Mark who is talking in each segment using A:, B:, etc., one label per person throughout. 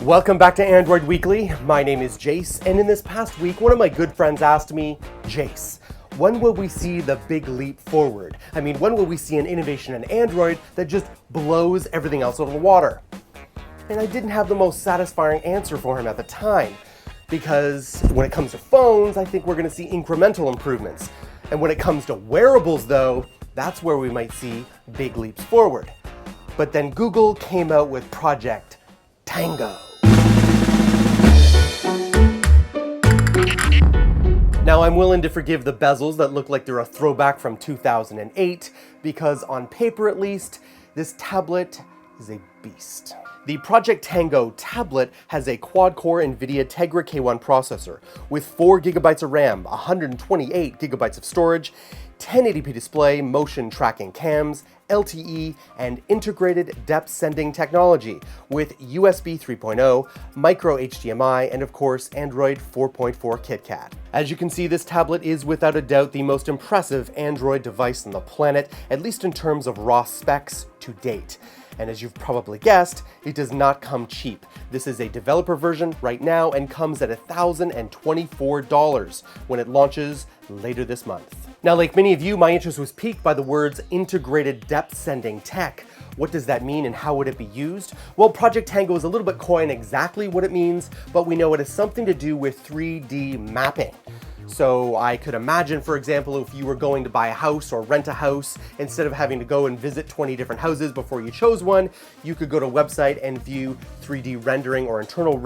A: Welcome back to Android Weekly. My name is Jayce, and in this past week, one of my good friends asked me, Jayce, when will we see the big leap forward? I mean, when will we see an innovation in Android that just blows everything else out of the water? And I didn't have the most satisfying answer for him at the time, because when it comes to phones, I think we're going to see incremental improvements. And when it comes to wearables, though, that's where we might see big leaps forward. But then Google came out with Project Tango. Now, I'm willing to forgive the bezels that look like they're a throwback from 2008, because on paper at least, this tablet is a beast. The Project Tango Tablet has a quad-core NVIDIA Tegra K1 processor with 4 GB of RAM, 128 GB of storage, 1080p display, motion tracking cams, LTE, and integrated depth sending technology with USB 3.0, micro HDMI, and of course Android 4.4 KitKat. As you can see, this tablet is without a doubt the most impressive Android device on the planet, at least in terms of raw specs to date. And as you've probably guessed, it does not come cheap. This is a developer version right now and comes at $1,024 when it launches later this month. Now, like many of you, my interest was piqued by the words integrated depth sending tech. What does that mean and how would it be used? Well, Project Tango is a little bit coy in exactly what it means, but we know it has something to do with 3D mapping. So I could imagine, for example, if you were going to buy a house or rent a house, instead of having to go and visit 20 different houses before you chose one, you could go to a website and view 3D rendering or internal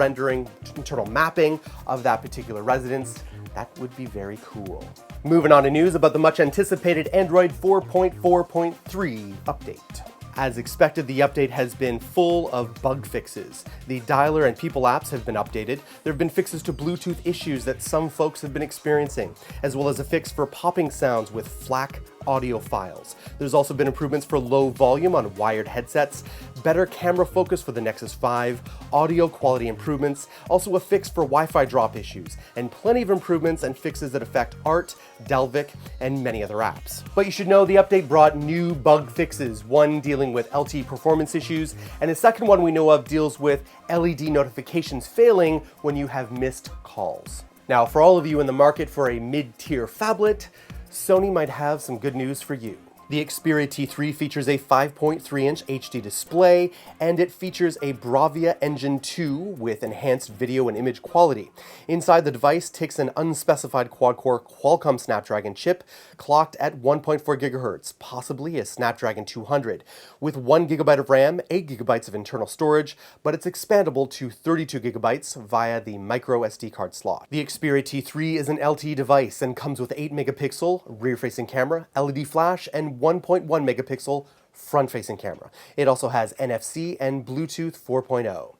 A: mapping of that particular residence. That would be very cool. Moving on to news about the much anticipated Android 4.4.3 update. As expected, the update has been full of bug fixes. The dialer and people apps have been updated. There have been fixes to Bluetooth issues that some folks have been experiencing, as well as a fix for popping sounds with FLAC audio files. There's also been improvements for low volume on wired headsets, better camera focus for the Nexus 5, audio quality improvements, also a fix for Wi-Fi drop issues, and plenty of improvements and fixes that affect Art, Delvic, and many other apps. But you should know the update brought new bug fixes, one dealing with LTE performance issues, and the second one we know of deals with LED notifications failing when you have missed calls. Now, for all of you in the market for a mid-tier phablet, Sony might have some good news for you. The Xperia T3 features a 5.3-inch HD display, and it features a Bravia Engine 2 with enhanced video and image quality. Inside the device ticks an unspecified quad-core Qualcomm Snapdragon chip, clocked at 1.4 GHz, possibly a Snapdragon 200, with 1 GB of RAM, 8 GB of internal storage, but it's expandable to 32 GB via the micro SD card slot. The Xperia T3 is an LTE device and comes with 8 megapixel rear-facing camera, LED flash, and 1.1 megapixel front-facing camera. It also has NFC and Bluetooth 4.0.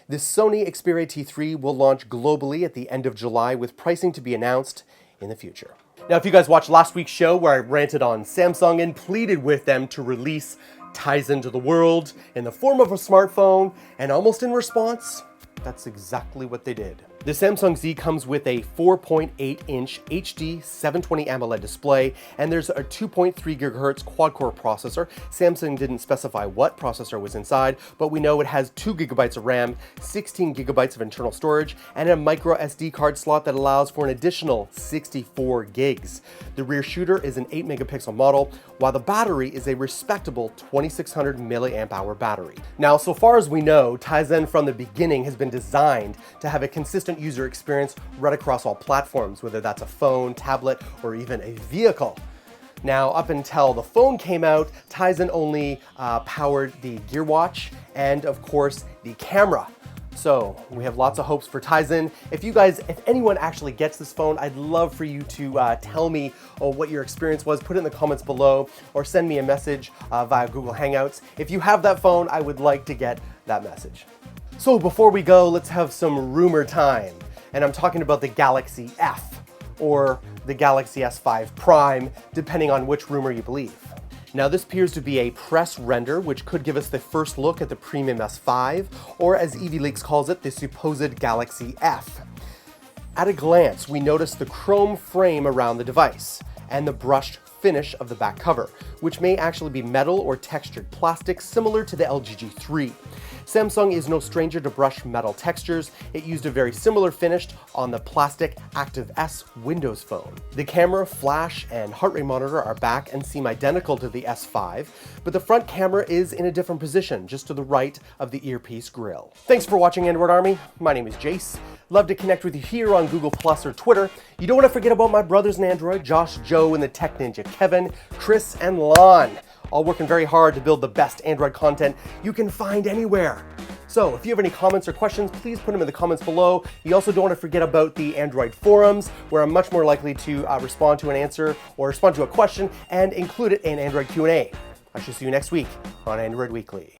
A: The Sony Xperia T3 will launch globally at the end of July with pricing to be announced in the future. Now, if you guys watched last week's show where I ranted on Samsung and pleaded with them to release Tizen to the world in the form of a smartphone, and almost in response, that's exactly what they did. The Samsung Z comes with a 4.8-inch HD 720 AMOLED display, and there's a 2.3 GHz quad-core processor. Samsung didn't specify what processor was inside, but we know it has 2 GB of RAM, 16 GB of internal storage, and a micro SD card slot that allows for an additional 64 gigs. The rear shooter is an 8 megapixel model, while the battery is a respectable 2600 mAh battery. Now, so far as we know, Tizen from the beginning has been designed to have a consistent user experience right across all platforms, whether that's a phone, tablet, or even a vehicle. Now, up until the phone came out, Tizen only powered the Gear Watch and, of course, the camera. So we have lots of hopes for Tizen. If anyone actually gets this phone, I'd love for you to tell me what your experience was. Put it in the comments below or send me a message via Google Hangouts. If you have that phone, I would like to get that message. So before we go, let's have some rumor time. And I'm talking about the Galaxy F or the Galaxy S5 Prime, depending on which rumor you believe. Now, this appears to be a press render, which could give us the first look at the premium S5, or as EVLeaks calls it, the supposed Galaxy F. At a glance, we notice the chrome frame around the device and the brushed finish of the back cover, which may actually be metal or textured plastic similar to the LG G3. Samsung is no stranger to brushed metal textures. It used a very similar finish on the plastic Active S Windows Phone. The camera, flash, and heart rate monitor are back and seem identical to the S5, but the front camera is in a different position, just to the right of the earpiece grill. Thanks for watching, Android Army. My name is Jayce. Love to connect with you here on Google Plus or Twitter. You don't want to forget about my brothers in Android, Josh, Joe, and the Tech Ninja, Kevin, Chris, and Lon. All working very hard to build the best Android content you can find anywhere. So if you have any comments or questions, please put them in the comments below. You also don't want to forget about the Android forums, where I'm much more likely to respond to an answer or respond to a question and include it in Android Q&A. I shall see you next week on Android Weekly.